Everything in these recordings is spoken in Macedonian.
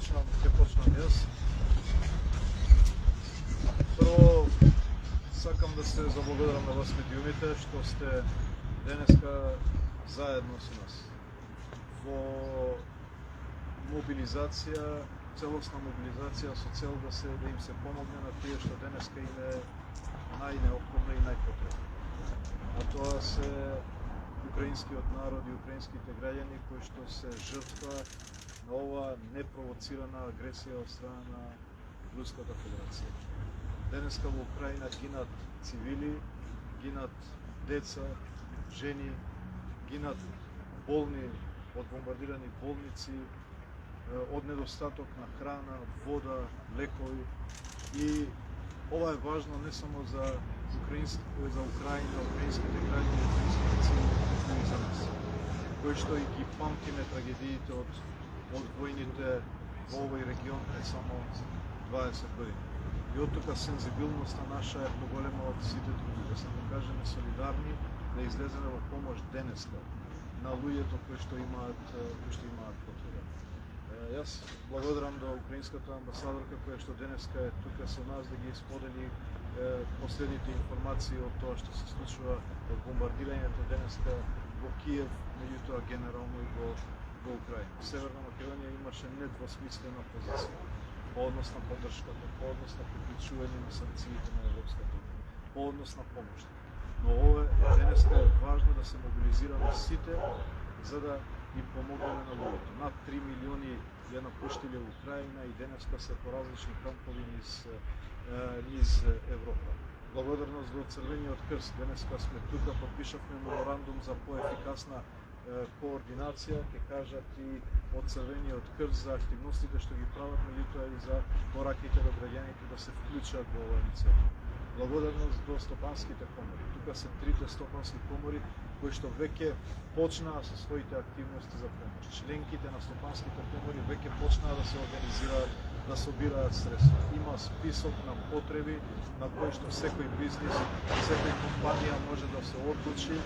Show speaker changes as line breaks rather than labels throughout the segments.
почнам јас. Прво, сакам да се заблагодарам на вас медиумите што сте денеска заедно со нас во мобилизација, целосна мобилизација со цел да им се помогне на тие што денеска им е најнеопходно и најпотребно. А тоа се украинскиот народ и украинските граѓани кои што се жртва на ова непровоцирана агресија од страна на Руската Федерација. Денеска во Украина гинат цивили, гинат деца, жени, гинат болни од бомбардирани болници, од недостаток на храна, вода, лекови. И ова е важно не само за Украина, украинските граѓани, украинските цивили, но и за нас, кои што и ги памтиме трагедиите од војните во овој регион пред само 20 години. И од тука сензибилноста наша е поголема од сите други, да се покажеме солидарни, да излеземе во помош денеска на луѓето кои што имаат потреба. Јас благодарам до украинската амбасадорка која што денеска е тука со нас да ги сподели последните информации од тоа што се случува од бомбардирањето денеска во Киев, меѓутоа генерално и во Украина. Северна Македонија имаше недвосмислена позиција по однос на поддршката, по однос на приклучување на санкциите на Европската унија, по однос на помош. Но ова денеска е важно да се мобилизираме сите за да им помогнеме на луѓето. Над 3 милиони ја напуштиле Украина и денеска се по различни кампови низ Европа. Благодарност до Црвениот крст. Денеска сме тука, подпишавме меморандум за поефикасна координација, ќе кажат и од Црвениот крст за активностите што ги прават, меѓутоа и за пораките до граѓаните да се вклучат во оваа иницијатива. Благодарност до стопанските комори. Тука се трите стопански комори кои што веќе почнаа со своите активности за помош. Членките на стопанските комори веќе почнаа да се организираат, да собираат средства. Има список на потреби на кои што секој бизнис, секој компанија може да се одлучи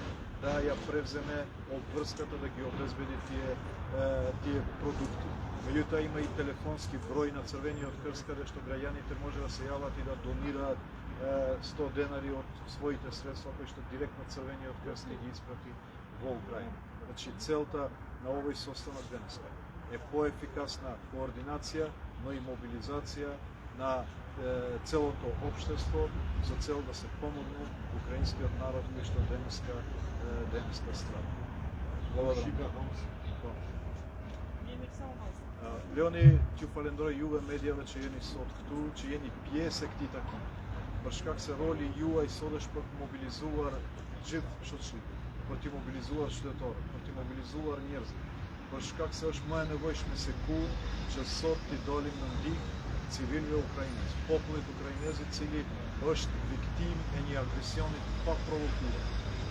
да ја превземе обврската да ги обезбеди тие продукти. Меѓутоа има и телефонски број на Црвениот крст каде што граѓаните може да се јават и да донираат 100 денари од своите средства кои што директно Црвениот крст ги испрати во Украина. Значи целта на овој состанок денеска е поефикасна координација, но и мобилизација на целото општество со цел да се помогне украинскиот народ кој што денеска страда. Благодарам. Леони, ти фалендора јуве медија вече јени соткту, че јени пјесек ти таки. Баш как се роли јува и содеш пак мобилизувар жив шочлик, проти мобилизувар штетор, проти мобилизувар нерзик. Баш как се ош маја невојшме се ку, че сорти долим на дих, цивилија украинец. Поплет украинези цили ош виктим ени агресиони пак провокира.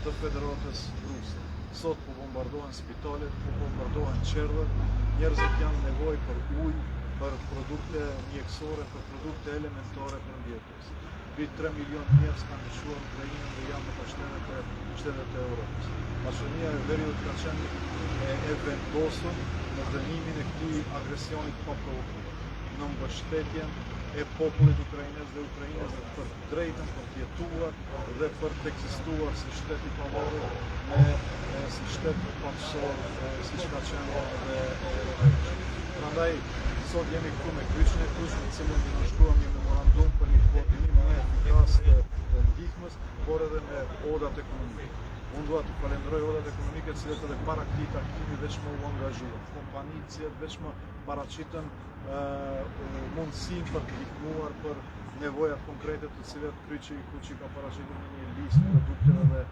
Да федератес Руса. Сот по бомбардован Спитолет, по бомбардован Червак, нерзик јан невој пар уј, пар продукте ниексоре, пар продукте елементаре пар диетес. Би 3 милион нерска нешува Украина да јавно штедете Европа. Значи ние вери откачани евентосон, но да ними некти агресиони па провокира. Нам го штетен е пополит украинец, да украинец да пар дрейтен, пар тиетува, да пар текзистува се штети па море, не се штети па со се скачено Прандай, сод јеми куме клучни целен ги наштуваме меморандум па ни координим неефикасна дихмас, поради ме одат економика. Ондуат у календрој одат економика целата да парактите активи вече ме уангажуват. Компанијција вече ме парачитан монсин пар дихмувар пар невоја конкретно целиот кричи и кучи ка парачитан ни лист продукти да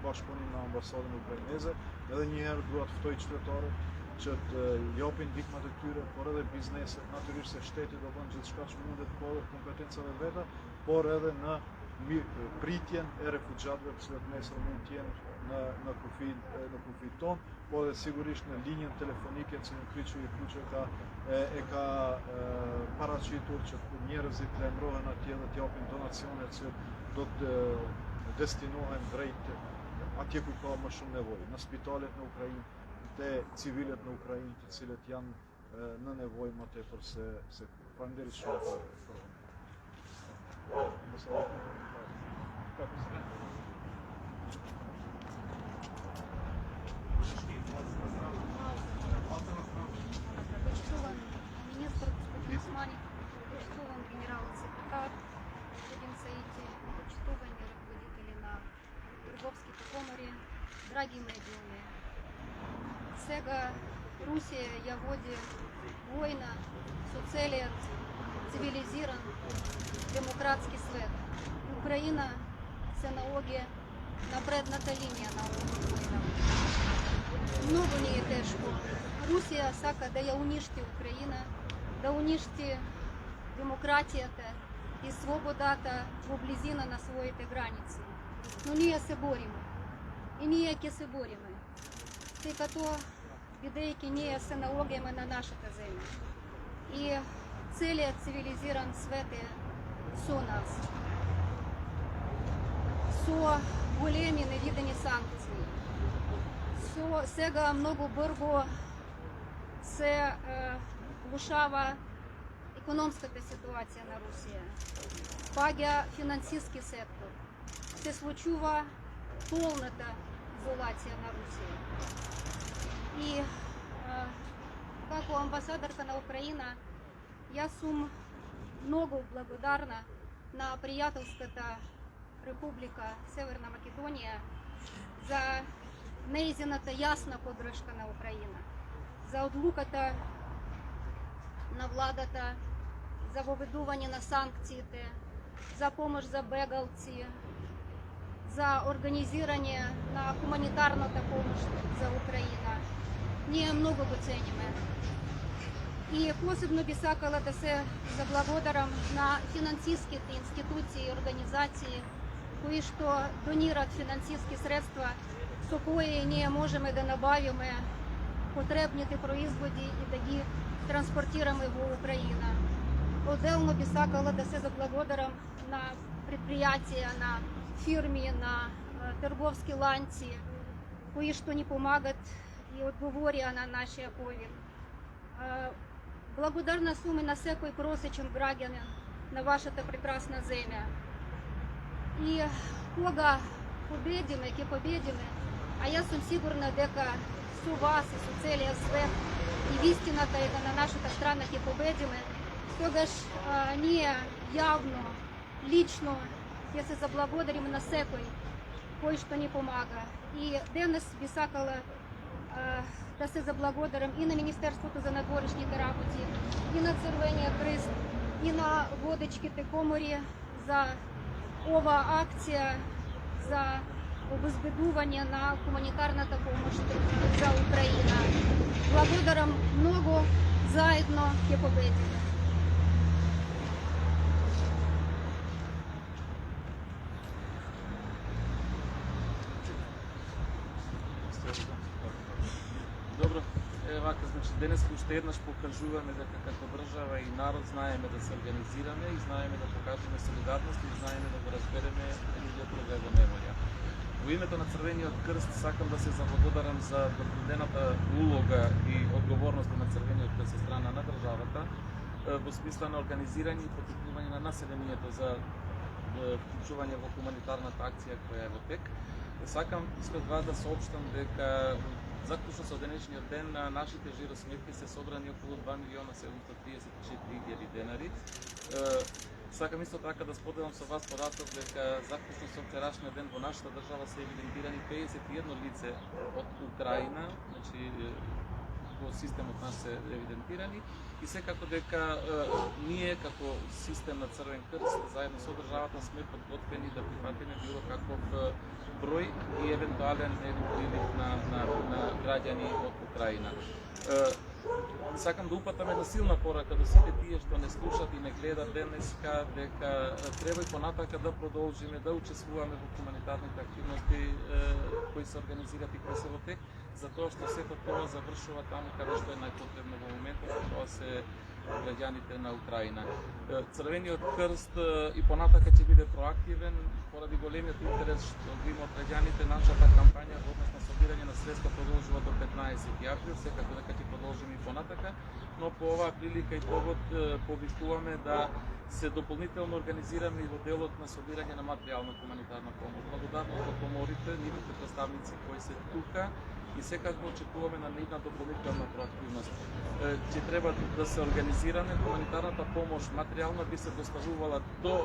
баш поним на амбасада на Украинезе, да ние дуат в тој четвртори, че јопин дихмате тюре, поради бизнесот, натуриш се штети да бънчат шкач мунdet повер компетенца вета, поради на притjen e refugjatëve të cilët nesër mund të jenë në kufi tonë, po edhe sigurisht në linjën telefonike që në kryqë i kuqë ka paraqitur që njerëzit të emrohen atje dhe t'japin donacione që do të destinohen drejt atje ku ka më shumë nevojë, në spitalet në Ukrainë, te civilet në Ukrainë të cilët janë на невојмата се пандеричната фронта. Како се?
Почтован министр господин Османов, почтован генерал-секретар, господин Саити, почтовани руководители на Търговските комори, драги медиуми. Сега Русия я води война со целият цивилизиран демократски свет. Украина се наоги на предната линија на оваа војна. Много ни е тешко. Русија сака да ја уништи Украина, да уништи демократијата и свободата во близина на своите граници. Но ние се бориме. И ние ќе се бориме. Тъй като, бидејќи ние се наоѓаме на нашата земја. И целият цивилизиран свет е со нас. Со големи невидени санкции. Сега много бързо се влошава икономската ситуация на Русия. Паѓа финансиски сектор. Се случува полната изолация на Русия. И како амбасадорка на Украина, јас сум много благодарна на приятелската Република Северна Македонија за неизината ясна поддршка на Украина, за одлуката на владата, за воведување на санкциите, за помош за бегалци, за организирање на хуманитарната помош за Украина. Ние много го цениме. И посебно би сакала да се заблагодарам на финансиските институции и организации, кои што донират финансиски средства, со кои ние можеме да набавиме потребните производи и да ги транспортираме во Украина. Отделно би сакала да се заблагодарам на предприятия, на фирми, на трговски ланци, кои што ни помагат и одговорија на нашия повик. Благодарна сум и на секој просечен граѓанин на вашата прекрасна земја. И кога победиме, ќе победиме, а јас сум сигурна дека со вас и со целиот свет и вистината е да на нашата страна ќе победиме, тогаш ние јавно, лично ќе се заблагодариме на секој кој што ни помага. И денес би сакала да се заблагодарам и на Министерството за надворешните работи, и на Црвениот крест, и на водечките комори за ова акција за обезбедување на хуманитарната помош за Украина. Благодарам много, заедно ќе победиме.
Добро, вака, значи денес уште еднаш покажуваме дека како држава и народ знаеме да се организираме и знаеме да покажеме солидарност и знаеме да го разбереме луѓето да го немаја. Во името на Црвениот крст сакам да се заблагодарам за дадената улога и одговорност на Црвениот крст со страна на државата во смисла на организирање и поттикнување на населението за вклучување во хуманитарната акција која е во тек. Сакам искам да соопштам дека заклучно со денешниот ден нашите жиросметки се собрани околу 2.734.000 денари. Сакам исто така да споделам со вас податок дека заклучно со вчерашниот ден во нашата држава се евидентирани 51 лице од Украина, значи во системот наш се евидентирани и секако дека ние како систем на Црвен крст заедно со државата сме подготвени да прифатиме било каков број и евентуален прилив на граѓани од Украина. Сакам да упатам една силна порака до сите тие што не слушат и не гледат денеска дека треба и понатака да продолжиме да учествуваме во хуманитарните активности кои се организират и кои се во тек, затоа што сето тоа завршува таму каде што е најпотребно во моментот, тоа се građaните na Украина. Црвениот крст и понатака ќе биде проактивен поради големиот интерес што го има од граѓаните. Нашата кампања во однос на собирање на средства продолжува до 15 април, секако дека ќе продолжиме и понатака, но по оваа прилика и повод повикуваме да се дополнително организираме и во делот на собирање на материјална хуманитарна помош. Благодарност до коморите, нивните представници кои се тука и секако очекуваме на нивна дополнителна проактивност. Ќе треба да се организираме хуманитарната помош материјална би се доставувала до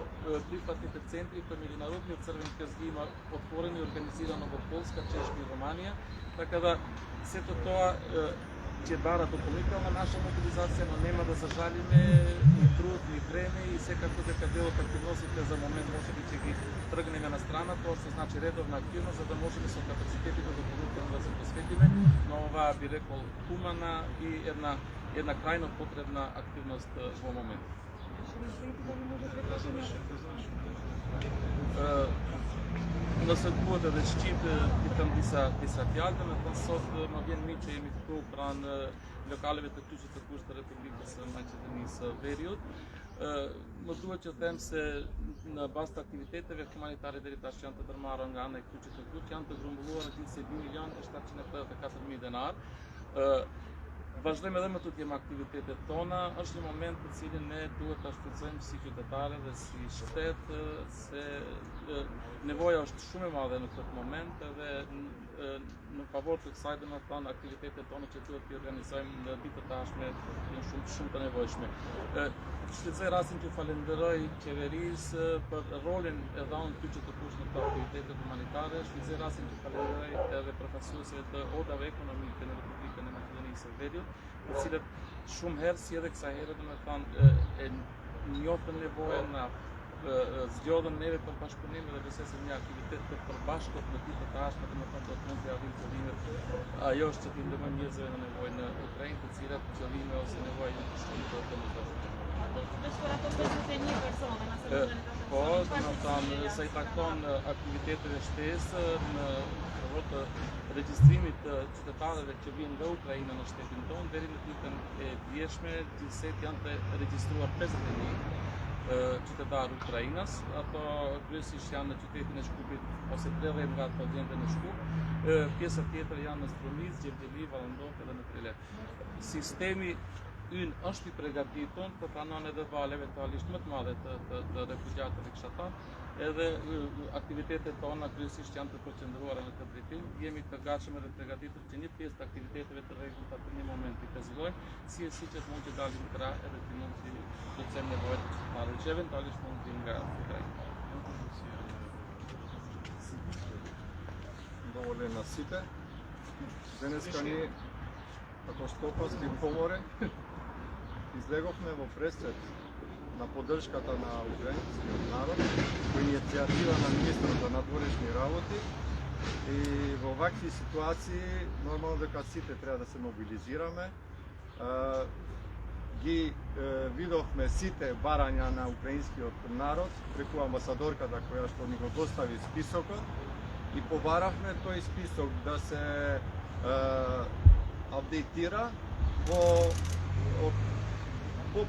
прифатните центри кои Меѓународниот Црвен крст ги има отворени и организирано во Полска, Чешка и Романија, така да сето тоа ќе бара дополнителна наша мобилизација, но нема да зажалиме ни труд, ни време и секако дека дел од активностите за момент може би ќе ги тргнеме на страна, тоа што значи редовна активност, за да можеме со капацитетите дополнително да се посветиме на оваа, би рекол, хумана и една крајно потребна активност во момент. Naslедувате да știți питам диса фиалте, на консот мавien mici емитку пран локалевите ключите кушта Република са Македонија са период. Модува че тем се на баста активитетeve хуманитари дериташјанта дърмаран гана и ключите ключјанта грумбулува на 1 милион ешта че не педа така 4 денар. Важно е да имаме тут има активитете тона, аж на моментот цели не е тука што цем сите детали да си штет се невоја што шуме мале на тој момент да на паворот сајде на тон активитете тона че тука ти организојме бита ташме шумта невојшме. Ще се разинки фалендерой чеверис под ролен едаун ключето пушна та активитете хуманитаре, ще се разинки фалендерой еве професорите од економика на Република на Македонија се ведиот, по cilët shumë herë sjellek sa herë domethënë e njoftën nevojën na zgjodhen neve për bashkëpunim dhe besoj se një aktivitet të përbashkët në ditë të ardhshme domethënë do të mund të arrijë qëllimet. Ajo është që të ndihmojmë njerëzve në nevojë në Ukrainë, të cilat qëllime ose nevoja janë shumë të mëdha. Po, domethënë sa i takton aktiviteteve shtesë në të regjistrimit të qytetarëve që vinë nga Ukraina në shtetin tonë, deri në ditën e djeshme, gjithsesi janë të regjistruar 51 qytetarë Ukrainas, ato kryesisht janë në qytetin e Shkupit ose 30 nga ato gjende në Shkup, pjesa tjetër janë në Strumic, Gjergjeli, Vallëndoke dhe në Trilek. Sistemi ynë është i përgatitur për pranon edhe valë eventualisht më të madhe të refugjatëve këshatar, edhe aktivitetet tona kryesisht janë të përqendruara në këtë drejtim. Jemi të gatshëm edhe të përgatitur që një pjesë të aktiviteteve të rregullta për një moment i pezulojmë, si që mund të dalim krah edhe të mund të plotësojmë nevojat e qytetarëve që eventualisht mund të vinë nga Ukraina.
Доволен на сите. Денеска ние, како Стопански коморе, излеговме во пресред на поддршката на украинскиот народ, по иницијатива на министрот за надворешни работи. И во вакви ситуации нормално дека сите треба да се мобилизираме. Ги видовме сите барања на украинскиот народ преку амбасадорката која што ни го достави списокот и побаравме тој список да се апдейтира по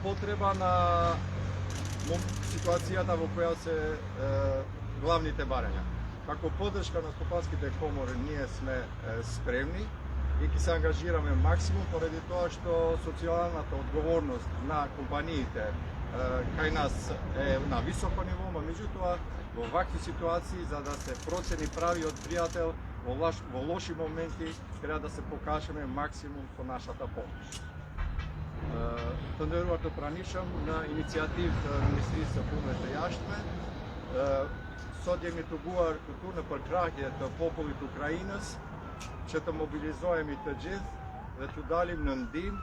потреба на ситуацијата во која се главните барања. Како поддршка на стопанските комори ние сме спремни и ќе се ангажираме максимум поради тоа што социјалната одговорност на компаниите кај нас е на високо ниво, но меѓутоа во вакви ситуации за да се процени правиот пријател во лоши моменти треба да се покажеме максимум со нашата помош. Të nderuar të pranishëm në iniciativë të Ministrisë së Punëve të Jashtme, sot jemi të guar këtu në përkrahje të popullit Ukrainës që të mobilizohemi të gjithë dhe të dalim në ndihmë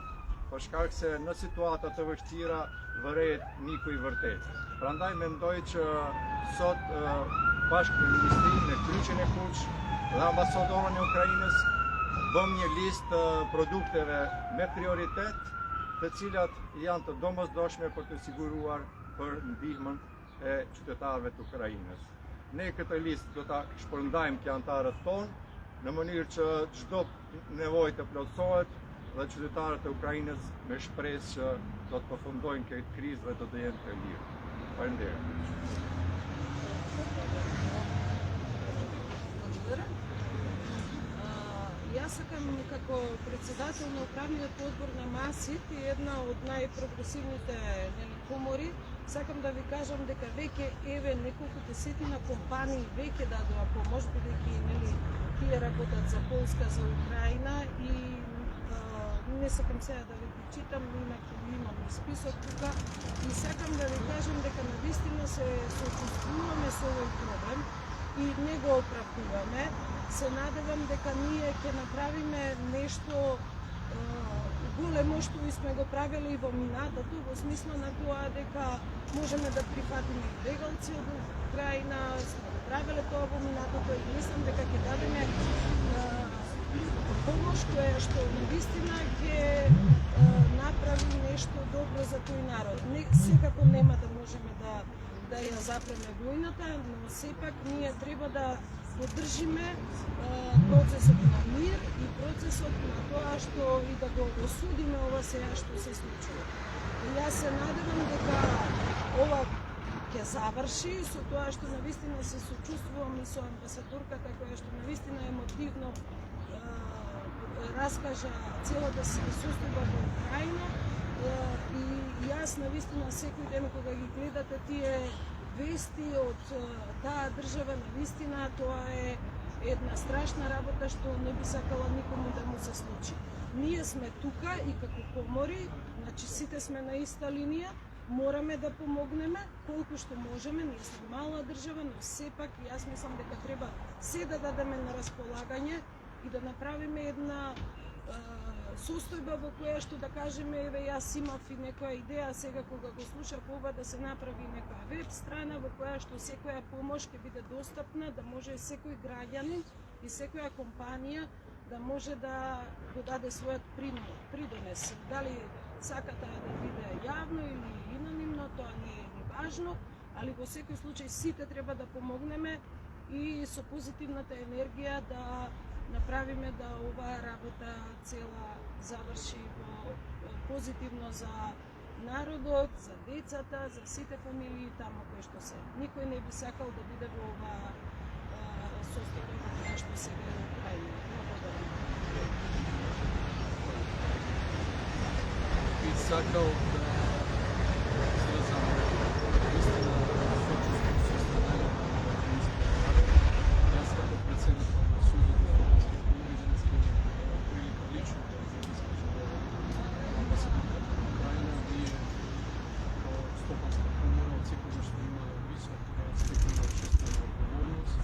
për shkak se në situata të vështira vërehet miku i vërtet. Prandaj mendoj që sot bashkë me Ministrinë e Kryqin e Kuq dhe ambasadorën e Ukrainës bëm një listë produkteve me prioritet të cilat janë të domosdoshme për të siguruar për ndihmën e qytetarëve të Ukrainës. Ne këtë listë do ta shpërndajmë ke anëtarët tonë në mënyrë që çdo nevojë të plotësohet la qytetarët e Ukrainës me shpresë që do të përfundojnë këtë krizë dhe do të jenë të mirë. Faleminderit.
Благодаря. Јас сакам како председател на управниот одбор на МАСИТ и една од најпрогресивните комори, сакам да ви кажам дека веќе еве неколку десетина компании веќе дадоа помош, бидејќи тие работат за Полска, за Украина и не сакам сега да ви читам, инаку имам и список тука и сакам да ви кажам дека навистина се сочувствуваме со овој проблем и не го оправдуваме. Се надевам дека ние ќе направиме нешто големо што сме го правили во минатото, во смисла на тоа дека можеме да прифатиме и бегалци од Украина, сме го правиле тоа во минатото и мислам дека ќе дадеме помош која што навистина ќе направи нешто добро за тој народ. Секако нема да можеме да ја запреме војната, но сепак ние треба да поддржиме процесот на мир и процесот на тоа што и да го осудиме ова сега што се случува. И јас се надевам дека ова ќе заврши со тоа што навистина се сочувствувам и со амбасадорката која што навистина емотивно раскажа целата состојба во Украина и јас навистина секој ден кога ги гледате тие вести од таа држава, навистина тоа е една страшна работа што не би сакала никому да му се случи. Ние сме тука и како комори, значи сите сме на иста линија, мораме да помогнеме колку што можеме, ние сме мала држава, но сепак јас мислам дека треба се да дадеме на располагање и да направиме една состојба во која што да кажеме, еве јас имав и некоја идеја сега кога го слушав ова да се направи некоја веб страна во која што секоја помош ќе биде достапна, да може секој граѓанин и секоја компанија да може да го даде својот придонес. Дали сака таа да биде јавно или анонимно, тоа не е ни важно, али во секој случај сите треба да помогнеме и со позитивната енергија да направиме да оваа работа цела заврши позитивно за народот, за децата, за сите фамилии таму кои што се. Никој не би сакал да биде во оваа состојба во која што сега е Украина. Благодарам.
Би сакал да изразам истина сочувствие со страна на украинскиот народ. Јас како председател на Сојузот на слободски комори денеска имам прилика лично да искажам амбасадорката на Украина. Ние како Стопанска комора отсекогаш сме имале висока степен на обществена одговорност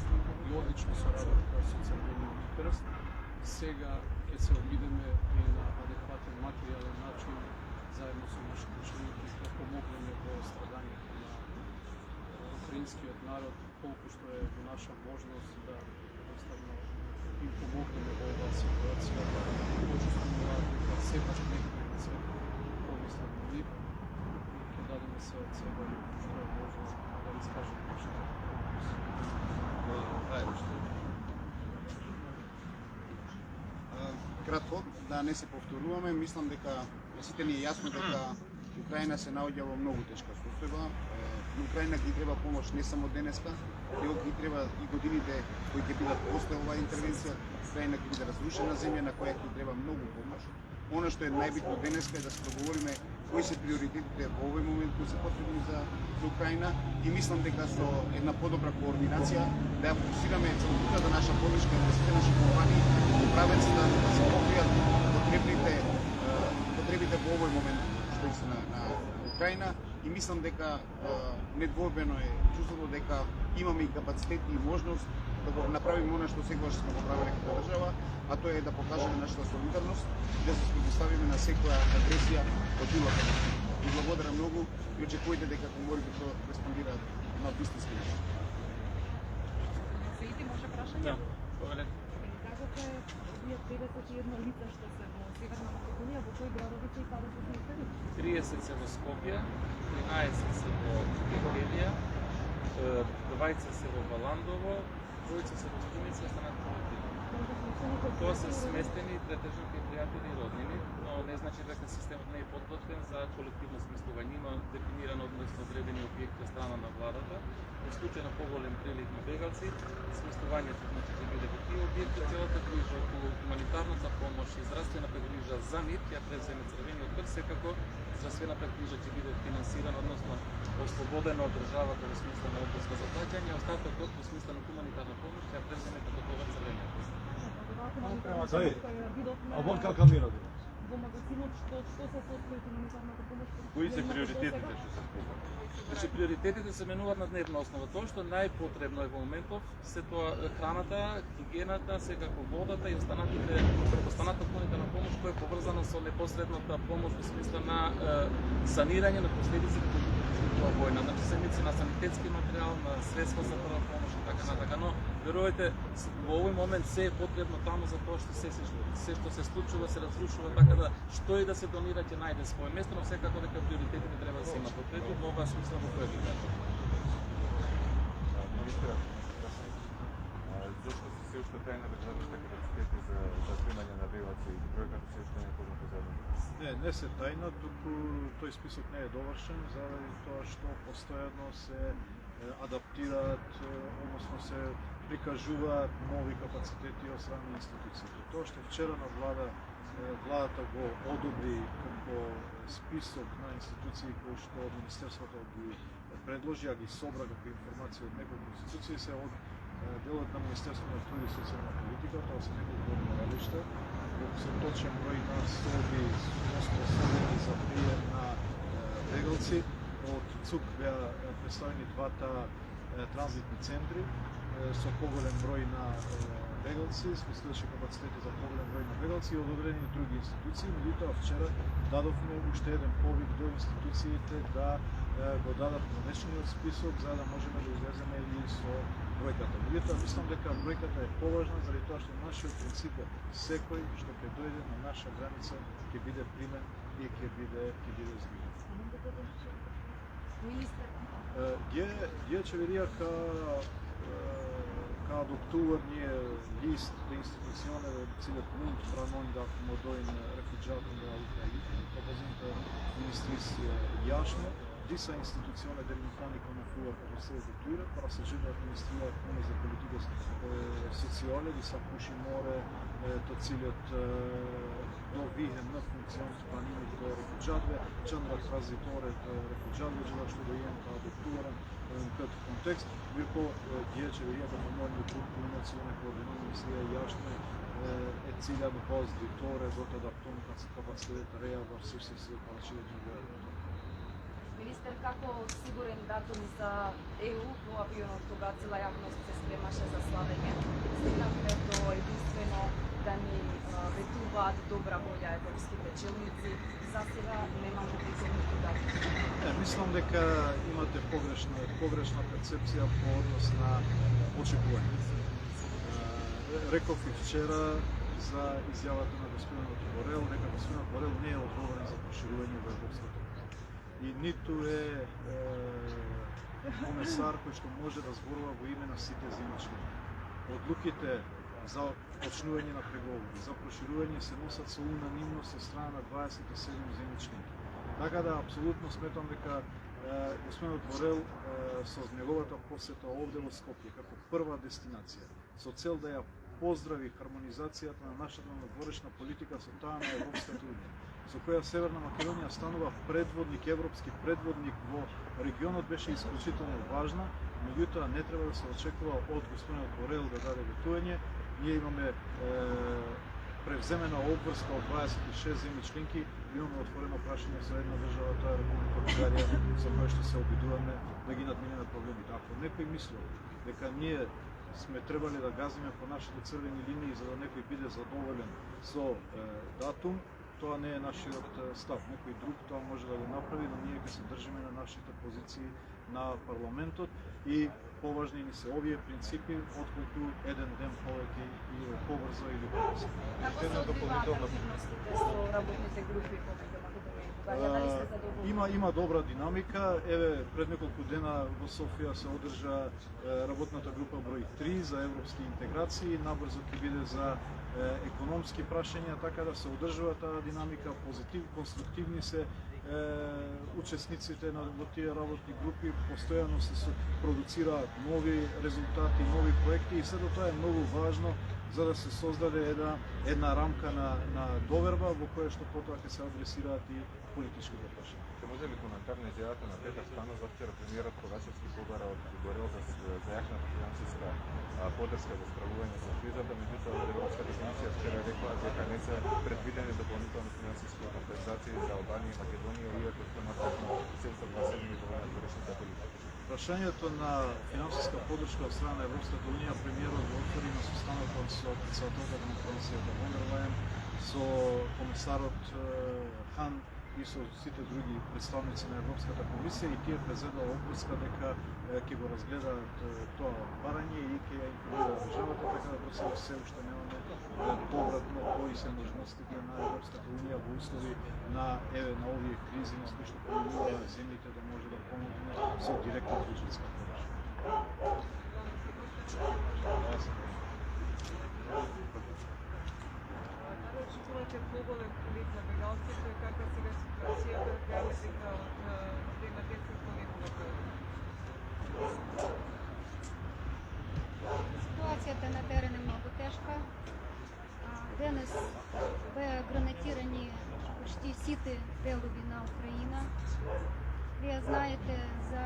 и одлична соработка со Црвениот крст. Сега ќе се обидеме и на адекватен материјален начин заедно со нашите членки да помогнеме во страдањето на украинскиот народ, колку што е во наша можност да jednostavно им помогнеме во оваа ситуација, да почувствуваат дека сепак некој на се помисла на нив и ќе дадеме се од себе што е можно да искажеме нашата помост.
Кратко, да не се повторуваме, мислам дека на сите ни е јасно дека Украина се наоѓа во многу тешка состојба. Украина ги треба помош не само денеска, него ги треба и годините кои ќе бидат после оваа интервенција. Украина ќе биде разрушена земја на која ќе треба многу помош. Она што е најбитно денеска е да се договориме кои се приоритетите во овој момент кои се потребни за Украина и мислам дека со една подобра координација да ја фокусираме целокупната наша подршка на сите наши компании во правец да се покријат потребите во овој момент што се на Украина и мислам дека недвојбено е чувството дека имаме и капацитет и можност да го направиме она што секогаш сме го правеле како држава, а тоа е да покажеме нашата солидарност и да се спротивставиме на секоја агресија од било каде. И благодарам многу и очекувате дека коморите тоа респондираат на вистински начин.
Сејти може прашање?
Да, повелете.
Кажете, вие 31 лица што се во Северна Македонија, во кои градови се и каде се сместени?
30 се во Скопје, 13 се во Македонија, 20 се во Баландово, 2 се во Струница, останат во Латина. Тоа се сместени претежно кај пријатели и роднини, системот не е подготвен за колективно сместување. Има дефинирано, односно одредени објекти од страна на владата. Во случај на поголем прилив на бегалци, сместувањето ќе биде во тие објекти, целата грижа околу хуманитарната помош и здравствената грижа за нив ќе преземе Црвениот крст, секако здравствената грижа ќе биде финансирана, односно ослободена од државата во смисла на отпуска за плаќање, остатокот во смисла на хуманитарна помош ќе преземе како тоа Црвениот крст.
А вон како ми ради?
Во магазинот што се состои хуманитарната помош?
Кои се приоритетите што се спомнат?
Значи, приоритетите се менуваат на дневна основа. Тоа што најпотребно е во моментов се тоа храната, хигиената, секако водата и останата хуманитарна помош која е поврзана со непосредната помош во смисла на санирање на последиците кои тоа војна. Значи, седмици на санитетски материјал, на средства за прва помош и така натака. Но верувате, во овој момент се е потребно таму за тоа што се што се случува, се разрушува, така да што и да се донира ќе најде свое место, но секако дека приоритетите треба да се имат предвид во оваа смисла во која ви кажам.
Министра, зашто се уште тајна државните капацитети за примање на бегалци и бројката се уште не е позната заедно?
Не се тајна, туку тој список не е довршен, заради тоа што постојано се адаптираат, односно се прикажуваат нови капацитети од страна на институциите. Тоа што вчера на владата го одобри како список на институции кои што Министерството ги предложи, а ги собра како информација од неколку институции, се од делот на Министерството на труд и социјална политика, тоа се неколку одморалишта, колку се точен број на соби осposobени за прием на бегалци. Од ЦУК беа представени двата транзитни центри со поголем број на бегалци, сместуваше капацитети за поголем број на бегалци и одобрени други институции. Меѓутоа вчера дадовме уште еден повик до институциите да го дадат намечениот список за да можеме да излеземе и со бројката. Меѓутоа мислам дека бројката е поважна заради тоа што нашиот принцип е секој што ќе дојде на наша граница ќе биде примен и ќе биде збиран. Гие Чеверија ка adoptuar list de instituțiune ținut mult fra noi dacă mă doi în refugiatul de la Ucraina, reprezintă Ministria Iașne, disa instituțiune delimitantă come fu la procedură, para să jede Ministria Comună de Politică Sociale, disa puși more tot cilët do vihen në funksion të pranimit të refugjatëve, qendra tranzitore të refugjatëve gjithashtu do jenë të adoptuara në këtë kontekst. Mirëpo, dje qeveria ka formuar një grup punëtor që ne koordinon Ministria e Jashtme, e cila në bazë ditore do të adapton kapacitete të reja varësisht se si paraqitet nevojat.
Министер, како сигурен датум за ЕУ во авионот кога цела јавност се спремаше за славење? Стигнавме до единствено да ни ветуваат добра волја европските челници. За сега немаме приземни датум.
Мислам дека имате погрешна перцепција по однос на очекување. Реков и вчера за изјавата на господинот Борел, дека господинот Борел не е одговорен за проширување во Европската унија. И ниту е комесар кој што може да зборува во име на сите земји членки. Одлуките за почнување на преговори, за проширување се носат со унанимност од страна на 27 земји членки. Така да, апсолутно сметам дека господинот Борел со неговата посета овде во Скопје како прва дестинација, со цел да ја поздрави хармонизацијата на нашата надворешна политика со таа на Европската унија, со која Северна Македонија станува предводник, европски предводник во регионот, беше исклучително важна, меѓутоа не треба да се очекува од господинот Борел да даде ветување. Ние имаме превземена обврска од 26 земји членки, имаме отворено прашање со една држава, тоа е Република Бугарија, со која што се обидуваме да ги надминеме проблемите. Ако некој мислел дека ние сме требали да газиме по нашите црвени линии за да некој биде задоволен со датум, тоа не е нашиот став. Некој друг тоа може да го направи, но ние ќе се држиме на нашите позиции на парламентот и поважни ни се овие принципи, отколку еден ден повеќе или побрзо или побрзо.
Како се одвиваат активностите со работните групи помеѓу Македонија и Бугарија? Дали сте задоволни?
Има добра динамика. Еве, пред неколку дена во Софија се одржа работната група број 3 за европски интеграции. Набрзо ќе биде за економски прашања, така да се одржува таа динамика, конструктивни се учесниците во тие работни групи, постојано се продуцираат нови резултати, нови проекти и сето тоа е многу важно за да се создаде една рамка на доверба во која што потоа ќе се адресираат и политичките прашања.
Ще може ли коментар на изјавата на Петар Станов вчера премиерот Ковачевски побара од Борел за јахната финансиска поддршка за справување со кризата, меѓутоа Европската комисија вчера рекла дека не се предвидени дополнителни финансиски компензации за Албанија и Македонија, иако тематично се усогласени во надворешната политика.
Прашањето на финансиска поддршка од страна на Европската унија премиерот го отвори на состанокот со председателката на комисијата фон дер Лајен, со комесарот Хан и со сите други представници на Европската комисија, и тие презедаа опуска дека ќе го разгледаат тоа барање и ќе ја информираат државата, така да до се уште немаме повратно кои се можностите на Европската унија во услови на овие кризи на кои што поминува земјите да може да помогне со директна буџетска поддршка.
Очекувате поголем прилив на бегалците, каква сега ситуацијата, гледаме дека тема детска понекогаш.
Ситуацията на терен е много тежка. Денес беа гранатирани почти сите делови на Украина. Вие знаете за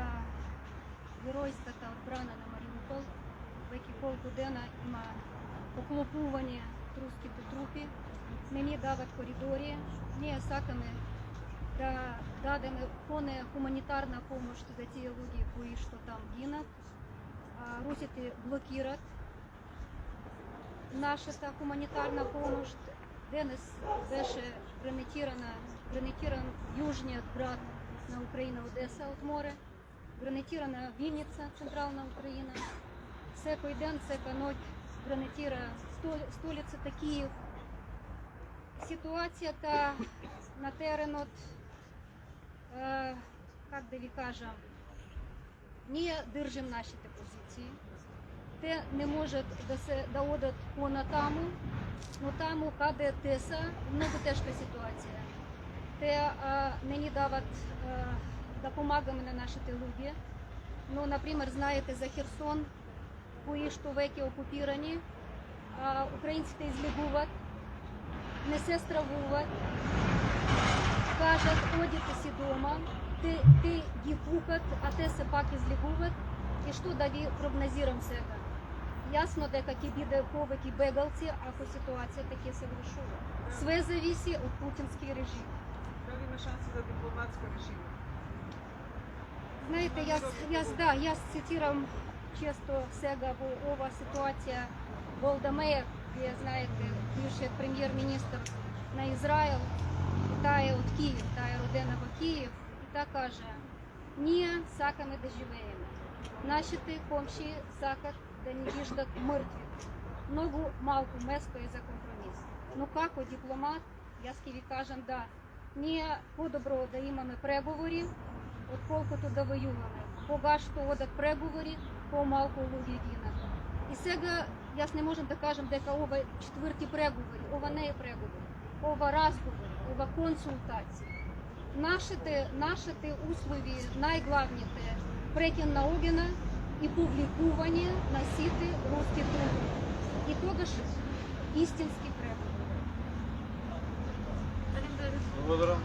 геројската одбрана на Мариупол. Веќе колку дена има поклопување руските трупи, не ни дават коридори. Ние сакаме да дадеме поне хуманитарна помош за тие луѓе кои што там гинат. Русите блокират нашата хуманитарна помощ. Денес беше гранатиран јужниот град на Украина, Одеса од море, гранатирана Винница, централна Украина. Секој ден, сека ноќ гранатира столицата Киев. Ситуацијата на теренот, как да ви кажам, ние држим нашите позиции. Те не можат да одат понатаму, но таму каде те са, многу тешка ситуација. Те не ни дават да помагаме на нашите луѓе, но, например, знаете за Херсон, кои што веќе окупирани, украинците излегуват, не се стравуват, кажат, одите си дома, те ги пукат, а те се пак излегуват. И што да ви прогнозирам сега? Јасно дека ќе биде повеќе бегалци ако ситуацијата ќе се влошува. Све зависи од путински режим.
Дали има шанси за дипломатско решение?
Знаете, јас цитирам често сега во ова ситуација Голда Меир, вие знаете, бившиот премиер-министр на Израел, таа е од Киев, таа е родена во Киев, и таа каже: ние сакаме да живееме. Нашите комши сакат да ни виждат мртви. Многу малку место е за компромис. Но како дипломат, јас ќе ви кажам да, ние подобро да имаме преговори, отколкото да војуваме. Кога што одат преговори, помалку луѓе гинат. И сега јас не можам да кажам дека ова е четврти преговори. Ова не е преговори. Ова разговори, ова консултации. Нашите услови, најглавните, прекин на огена и публикување на сите руски трупи. И тогаш истински преговори.
Благодарам,